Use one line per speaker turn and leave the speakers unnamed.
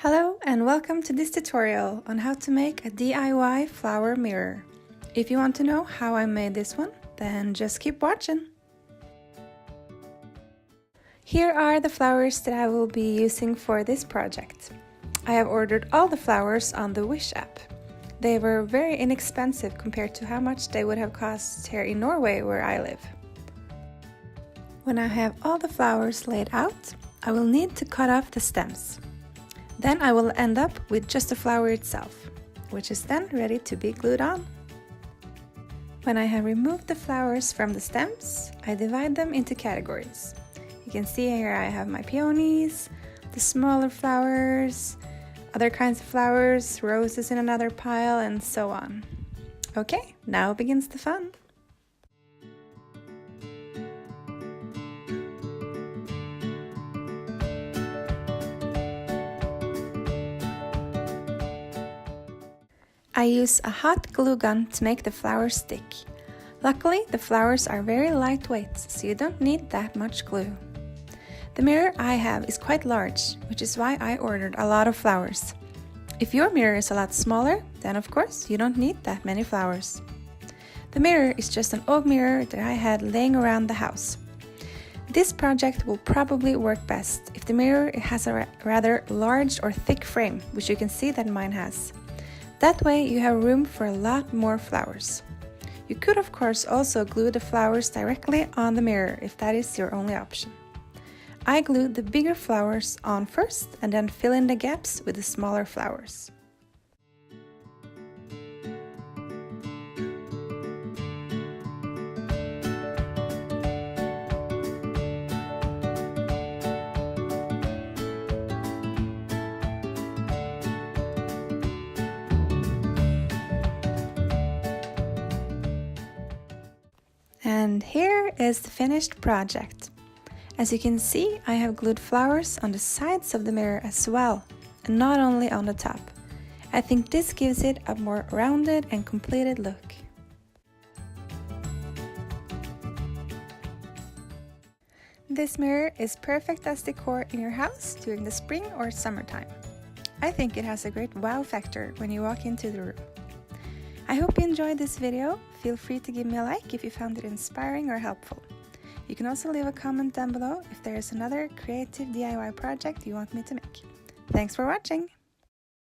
Hello and welcome to this tutorial on how to make a DIY flower mirror. If you want to know how I made this one, then just keep watching. Here are the flowers that I will be using for this project. I have ordered all the flowers on the Wish app. They were very inexpensive compared to how much they would have cost here in Norway where I live. When I have all the flowers laid out, I will need to cut off the stems. Then I will end up with just the flower itself, which is then ready to be glued on. When I have removed the flowers from the stems, I divide them into categories. You can see here I have my peonies, the smaller flowers, other kinds of flowers, roses in another pile, and so on. Okay, now begins the fun. I use a hot glue gun to make the flowers stick. Luckily, the flowers are very lightweight, so you don't need that much glue. The mirror I have is quite large, which is why I ordered a lot of flowers. If your mirror is a lot smaller, then of course you don't need that many flowers. The mirror is just an old mirror that I had laying around the house. This project will probably work best if the mirror has a rather large or thick frame, which you can see that mine has. That way you have room for a lot more flowers. You could of course also glue the flowers directly on the mirror if that is your only option. I glued the bigger flowers on first and then fill in the gaps with the smaller flowers. And here is the finished project. As you can see, I have glued flowers on the sides of the mirror as well, and not only on the top. I think this gives it a more rounded and completed look. This mirror is perfect as decor in your house during the spring or summertime. I think it has a great wow factor when you walk into the room. I hope you enjoyed this video. Feel free to give me a like if you found it inspiring or helpful. You can also leave a comment down below if there is another creative DIY project you want me to make. Thanks for watching!